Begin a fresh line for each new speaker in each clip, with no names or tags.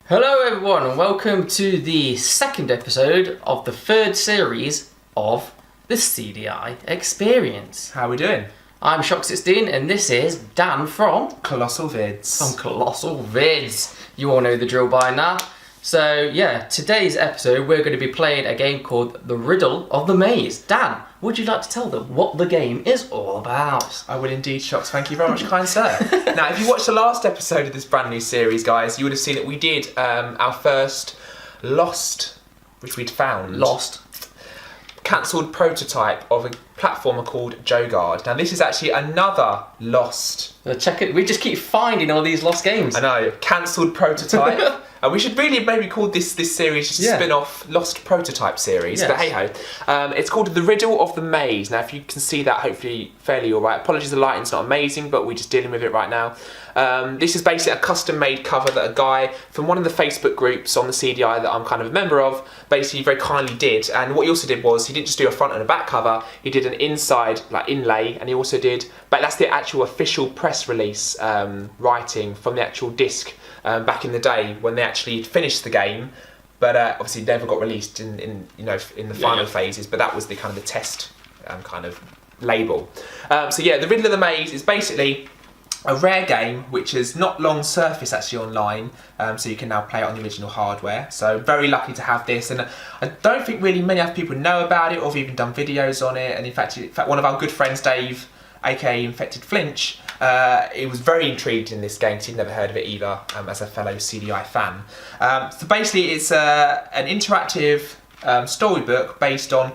Hello everyone and welcome to the second episode of the third series of the CDI Experience.
How are we doing?
I'm Shockz16 and this is Dan from
Colossal Vids.
Colossal Vids. You all know the drill by now. So yeah, today's episode we're going to be playing a game called The Riddle of the Maze. Dan, would you like to tell them what the game is all about?
I will indeed, Shockz. Thank you very much, kind sir. Now, if you watched the last episode of this brand new series, guys, you would have seen that we did our first lost, which we'd found. Cancelled prototype of a platformer called Jogard. Now, this is actually another lost.
Check it. We just keep finding all these lost games.
I know. Cancelled prototype. We should really maybe call this series just a spin-off Lost Prototype series, but hey-ho. It's called The Riddle of the Maze. Now, if you can see that, hopefully fairly all right. Apologies, the lighting's not amazing, but we're just dealing with it right now. This is basically a custom-made cover that a guy from one of the Facebook groups on the CDI that I'm kind of a member of basically very kindly did. And what he also did was he didn't just do a front and a back cover, he did an inside inlay, and he also did, but that's the actual official press release writing from the actual disc. Back in the day when they actually finished the game, but obviously never got released in the final phases. But that was the kind of the test kind of label. So yeah, The Riddle of the Maze is basically a rare game which has not long surfaced actually online, so you can now play it on the original hardware. So very lucky to have this, and I don't think really many other people know about it or have even done videos on it. And in fact, one of our good friends, Dave, aka Infected Flinch, he was very intrigued in this game because he'd never heard of it either, as a fellow CDI fan. So basically it's an interactive storybook based on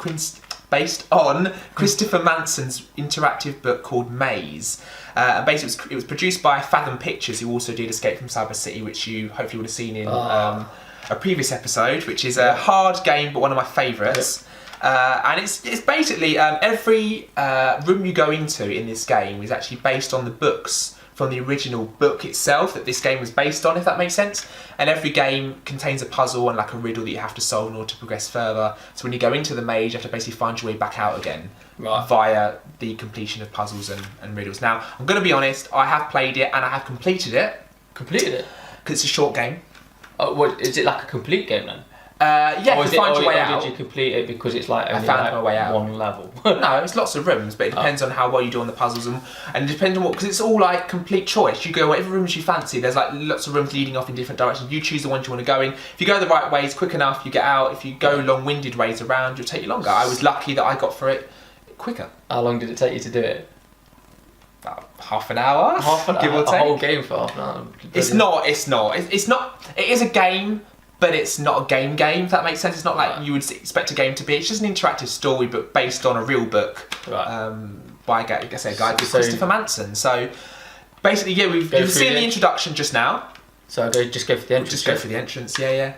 Christopher Manson's interactive book called Maze. Basically it was produced by Fathom Pictures, who also did Escape from Cybercity, which you hopefully would have seen in a previous episode, which is a hard game but one of my favourites. And it's basically every room you go into in this game is actually based on the books from the original book itself that this game was based on, if that makes sense. And every game contains a puzzle and like a riddle that you have to solve in order to progress further. So when you go into the maze, you have to basically find your way back out again via the completion of puzzles and riddles. Now, I'm going to be honest, I have played it and I have completed it.
Completed it?
Because it's a short game.
Oh, what, is it like a complete game then?
Yeah, you find your way out.
Did you complete it because it's like only
my way out.
One level?
No, it's lots of rooms, but it depends on how well you do on the puzzles and it depends on what, because it's all like complete choice. You go whatever rooms you fancy. There's like lots of rooms leading off in different directions. You choose the ones you want to go in. If you go the right ways quick enough, you get out. If you go long-winded ways around, it'll take you longer. I was lucky that I got through it quicker.
How long did it take you to do it?
About half an hour. Give or take.
A whole game for half an hour.
It's not. It is a game. But it's not a game, if that makes sense. It's not like you would expect a game to be. It's just an interactive storybook based on a real book by a guy called Christopher Manson. So basically, yeah, you've seen the introduction just now.
So just go for the entrance.
Just go for the entrance, yeah.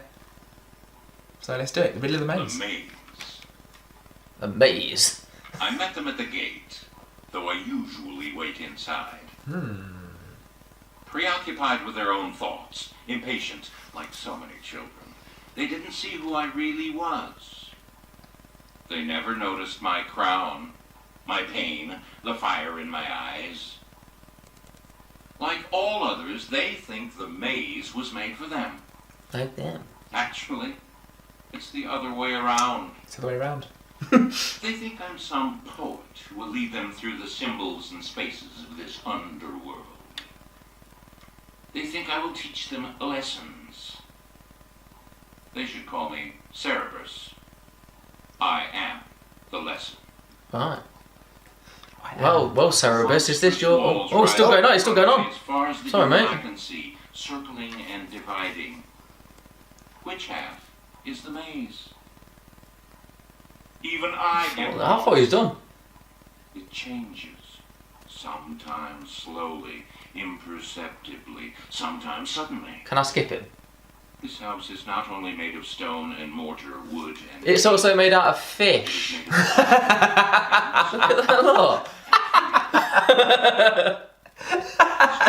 So let's do it. The Riddle of the Maze.
A maze.
I met them at the gate, though I usually wait inside. Preoccupied with their own thoughts, impatient like so many children, they didn't see who I really was. They never noticed my crown, my pain, the fire in my eyes. Like all others, they think the maze was made for them.
Like them.
Actually, it's the other way around.
It's the other way around.
They think I'm some poet who will lead them through the symbols and spaces of this underworld. They think I will teach them lessons. They should call me Cerberus. I am the lesson.
Right. Well, Cerberus, is this your... Oh, it's still going on, it's still going on.
As far as the
Sorry, mate.
I can see, circling and dividing. Which half is the maze? Even I get
I thought he was done.
It changes. Sometimes slowly, imperceptibly, sometimes suddenly.
Can I skip it?
This house is not only made of stone and mortar, wood and...
It's also made out of fish. Look at that lot.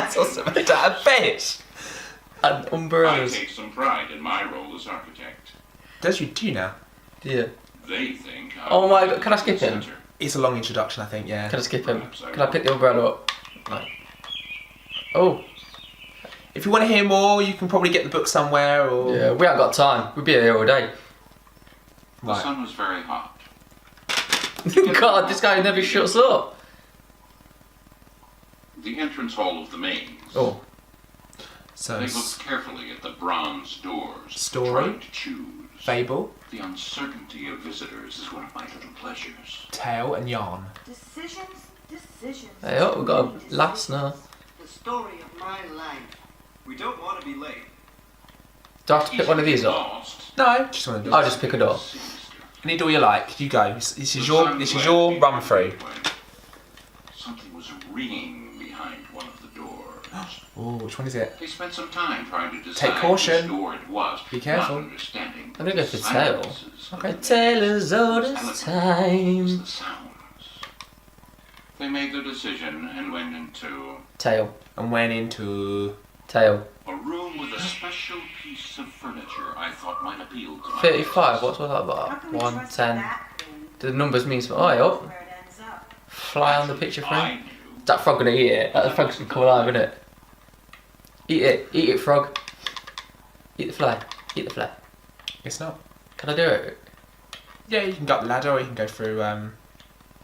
It's also made out of fish.
And umbrellas.
I take some pride in my role as architect.
Do you now?
Yeah.
They think
Oh my god, can I skip him?
It's a long introduction, I think, yeah.
Can I skip him? Can I pick the umbrella up? No. Oh.
if you want to hear more, you can probably get the book somewhere. Or
Yeah, we haven't got time. We'd be here all day.
The sun was very hot.
God, this guy never shuts up.
The entrance hall of the maze.
Oh.
So
They looked carefully at the bronze doors.
Story?
Trying to choose.
fable,
The uncertainty of visitors is one of my little pleasures.
tale, and yarn.
Decisions.
Hey, oh, we've got a last now.
The story of my life.
We don't want to be late.
Do I have to pick one of these up?
Lost.
No, just want to do
I'll
it.
just pick it up.
Any door you like, you go. This is your run through.
Something was ringing behind one of the doors.
Oh, which one is it?
They spent some time trying to decide
Take caution.
which door it was.
Be careful.
Not understanding
I'm gonna go for
the
tail.
silences of
Okay,
the
tail
maze.
as old as
Eloquent
time.
was the sounds. They made their decision and went into
Tail.
And went into
Tail.
a room with a special piece of furniture I thought might appeal to my
35, what's all that
How
about?
can we trust
110.
that thing?
Do the numbers mean something? Oh, yeah, oh.
Where it ends up.
Fly on the picture
I
frame.
knew.
Is that frog gonna eat it? That frog's gonna come alive, isn't it? Eat it, frog. Eat the fly. Eat the fly.
It's not.
Can I do it?
Yeah, you can go up the ladder or you can go through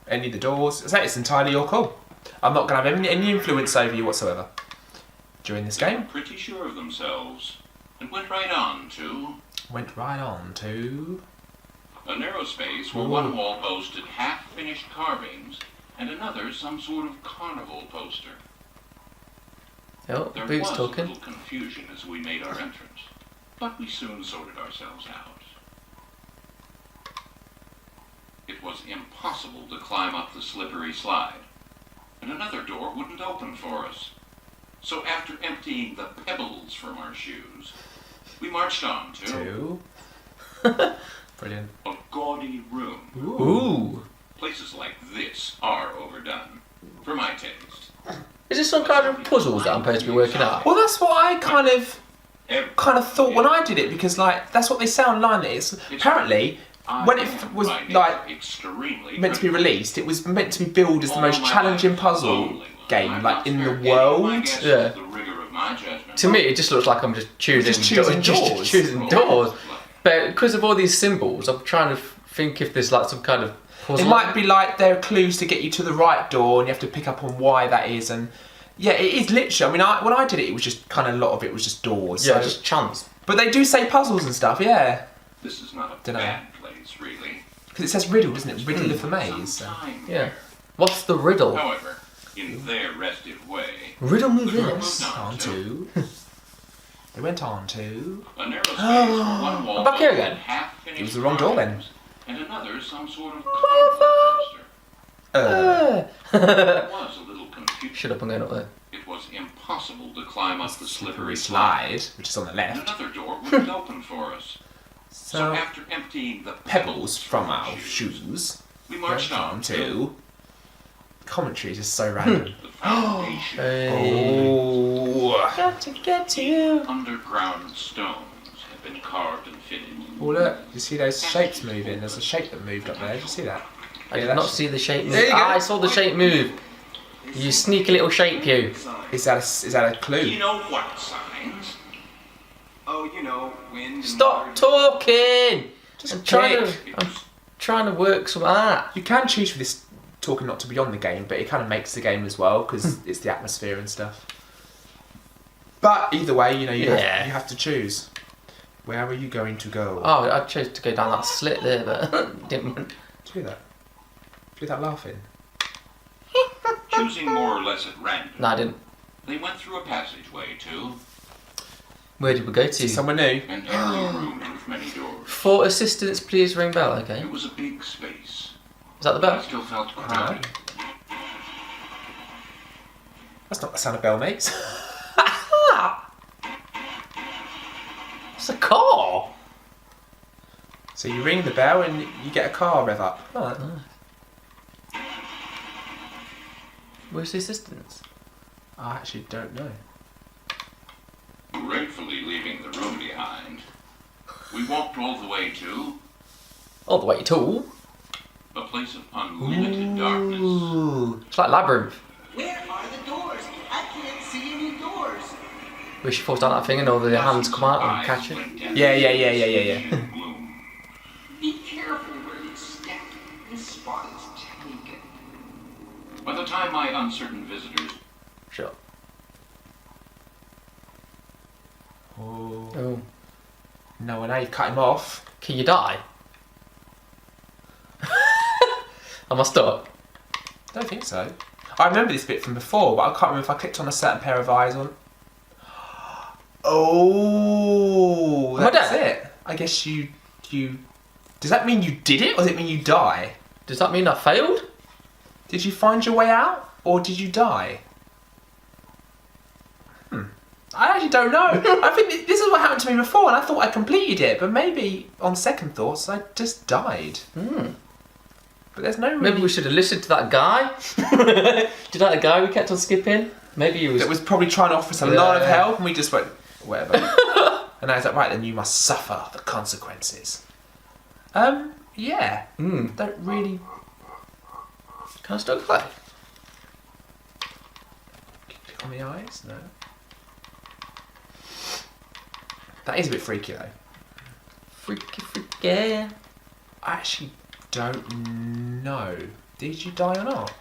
any of the doors. It's entirely your call. I'm not going to have any influence over you whatsoever during this
They were
game.
pretty sure of themselves and went right on to
Went right on to...
a narrow space where
Ooh.
one wall boasted half-finished carvings and another some sort of carnival poster.
Oh,
There
Boots
was a
talking.
little confusion as we made our entrance, but we soon sorted ourselves out. It was impossible to climb up the slippery slide, and another door wouldn't open for us. So after emptying the pebbles from our shoes, we marched on to
Brilliant.
a gaudy room.
Ooh.
Places like this are overdone, for my taste.
Is this some kind of puzzles that I'm supposed to be working out?
Well, that's what I kind of
Every
thought when I did it, because like that's what they say online. It's apparently when it was like
extremely
meant to be
critical.
released, it was meant to be billed as the
All
most
my
challenging
life,
puzzle
lonely.
game
I'm
like
not
in the
spared getting my
world.
guesses,
Yeah.
the rigor of my judgment.
To me, it just looks like I'm just choosing,
Just choosing
just
doors.
choosing doors. But because of all these symbols, I'm trying to think if there's like some kind of puzzle.
It might be like there are clues to get you to the right door, and you have to pick up on why that is. And yeah, it is literally. I mean, when I did it, it was just kind of a lot of it was just doors.
Yeah,
so-
just chance.
But they do say puzzles and stuff, yeah.
This is not a
Dunno.
bad place, really.
Because it says riddle, doesn't it? Riddle of the maze. So.
Sometime
Yeah. What's the riddle?
However, in their restive way,
Riddle me
the group
this.
moved
On to. They went on to.
a narrow space where one wall
I'm back here
boasted
again.
half-finished
It was the wrong door then.
carvings, and another some sort of carnival poster. There was a little confusion.
Shut up, I'm going up there.
It was impossible to climb up the slippery
slide, which is on the
and
left.
another door wouldn't open for us. So
So
after emptying the
pebbles from our shoes.
we marched
Went
on
on
to
to. Commentary is just so random.
the foundation.
Hey.
Oh.
Got to get to you.
Underground stones have been carved and fitted.
Oh look, you see those shapes moving? There's a shape that moved up there. Did you see that?
I did not see the shape move.
There you go.
I saw the shape move. You sneaky little shape, you.
Is that a clue?
You know what signs?
Oh, you know, wind. and
Stop
water.
talking.
Just
I'm trying
click.
to. I'm trying to work some art.
You can choose for this talking not to be on the game, but it kind of makes the game as well because it's the atmosphere and stuff. But either way, you know, you have to choose. Where are you going to go?
Oh, I chose to go down that slit there, but didn't.
Do that. Do that laughing.
Choosing more or less at random,
No, I didn't.
they went through a passageway to
Where did we go to?
Someone new.
an airy room with many doors.
For assistance, please ring bell. Okay.
It was a big space.
Is that the
But I
bell?
still felt crowded.
That's not the sound a bell makes.
It's a car.
So you ring the bell and you get a car rev up. Right.
Where's the assistance?
I actually don't know.
Gratefully leaving the room behind, we walked all the way to
All the way to.
a place of unlimited darkness.
Ooh. It's like labyrinth.
Where are the doors? I can't see any doors.
where she falls down that thing and all the hands come out and catch it.
Yeah.
Be careful where you step. This spot is taken. By the time my uncertain visitors...
Sure.
Oh.
Oh.
No, now you've cut him off.
Can you die? Am I stuck?
I don't think so. I remember this bit from before, but I can't remember if I clicked on a certain pair of eyes on. Oh,
Am I
that's
dead?
it. I guess you. Does that mean you did it, or does it mean you die?
Does that mean I failed?
Did you find your way out, or did you die? I actually don't know. I think this is what happened to me before, and I thought I completed it, but maybe on second thoughts, I just died. But there's no really...
Maybe we should have listened to that guy. Do you know that guy we kept on skipping? Maybe he was...
That was probably trying to offer us a lot of help, and we just went, whatever. And I was like, right, then you must suffer the consequences. Yeah. Don't really...
Can I still play?
Click on the eyes? No. That is a bit freaky, though.
Freaky.
I actually don't know. Did you die or not?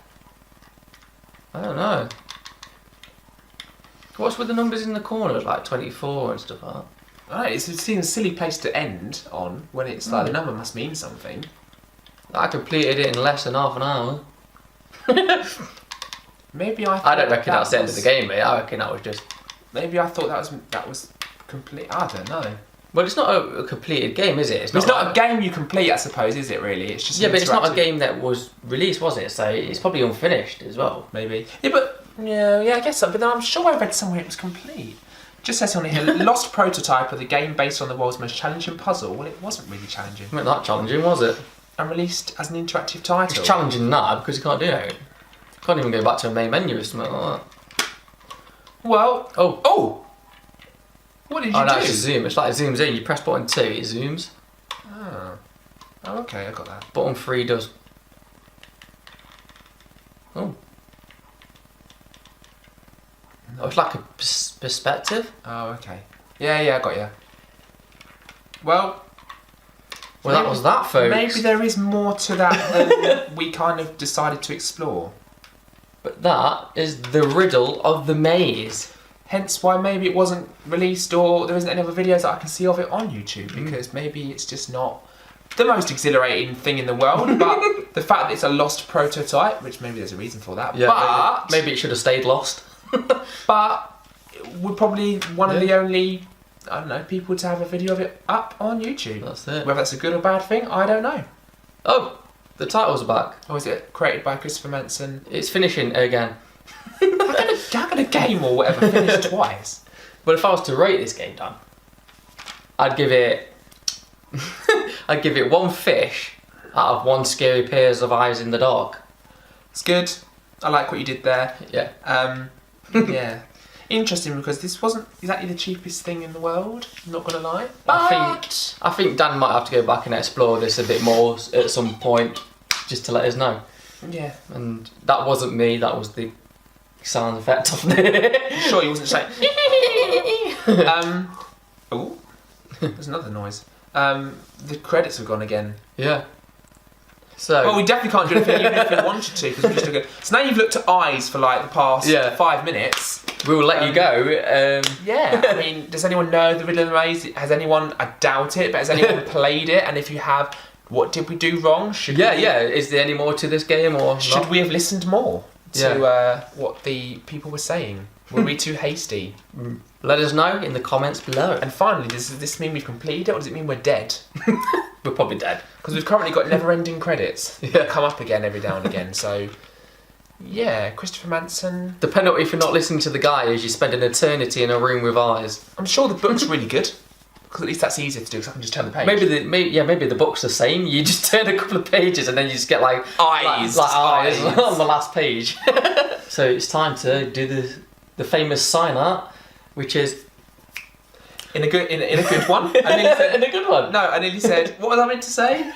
I don't know. What's with the numbers in the corners, like 24 and stuff like that?
I don't know, it seems a silly place to end on when it's like the number must mean something.
I completed it in less than half an hour.
Maybe I.
I don't reckon that's the end of the game, mate. I reckon that was just...
Maybe I thought that was complete. I don't know.
Well, it's not a completed game, is it?
It's not a game you complete, I suppose, is it? Really, it's just
but it's not a game that was released, was it? So it's probably unfinished as well.
Maybe. Yeah, but yeah, I guess so. But then I'm sure I read somewhere it was complete. Just says on here, lost prototype of the game based on the world's most challenging puzzle. Well, it wasn't really challenging.
It wasn't that challenging, was it?
And released as an interactive title.
It's challenging now because you can't do it. You can't even go back to a main menu or something like that.
Well, oh! What did you do?
No, it's a zoom. It's like it zooms in. You press button 2, it zooms.
Oh, okay, I got that.
Button 3 does. Oh. Oh, it's like a perspective.
Oh, okay. Yeah, I got you. Well,
that was that, folks.
Maybe there is more to that than we kind of decided to explore.
But that is the riddle of the maze.
Hence why maybe it wasn't released or there isn't any other videos that I can see of it on YouTube, because maybe it's just not the most exhilarating thing in the world, but the fact that it's a lost prototype, which maybe there's a reason for that,
Yeah,
but
maybe it should have stayed lost.
but we're probably one of the only, I don't know, people to have a video of it up on YouTube.
That's it.
Whether that's a good or bad thing, I don't know.
Oh, the titles are back.
Or is it created by Christopher Manson?
It's finishing again.
How can a game or whatever finish twice?
But if I was to rate this game, Dan, I'd give it one fish out of 1 scary pairs of eyes in the dark.
It's good. I like what you did there.
Yeah.
Yeah. Interesting, because this wasn't exactly the cheapest thing in the world, I'm not going to lie. But
I think Dan might have to go back and explore this a bit more at some point, just to let us know.
Yeah.
And that wasn't me, that was the sound effect of it.
Sure, he wasn't saying. Oh, there's another noise. The credits have gone again.
Yeah. So.
Well, we definitely can't do anything even if we wanted to, because we just took it. So now you've looked at eyes for like the past 5 minutes.
We will let you go.
Yeah, I mean, does anyone know the Riddle of the Maze? Has anyone? I doubt it, but has anyone played it? And if you have, what did we do wrong?
Yeah. Is there any more to this game, or
should
not?
we have listened more to what the people were saying? Were we too hasty?
Let us know in the comments below.
And finally, does this mean we've completed it, or does it mean we're dead?
We're probably dead.
Because we've currently got never-ending credits that come up again every now and again. So, yeah, Christopher Manson.
Depending on if you're not listening to the guy, as you spend an eternity in a room with eyes.
I'm sure the book's really good, because at least that's easier to do, because I can just turn the page.
Maybe the book's the same. You just turn a couple of pages and then you just get like
eyes,
like eyes on the last page. So it's time to do the famous sign art, which is
in a good one. I nearly said,
in a good one.
No, I nearly said, what was I meant to say?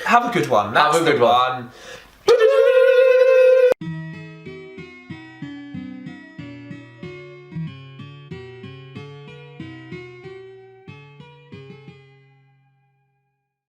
Have a good one. That's
Have a good
one.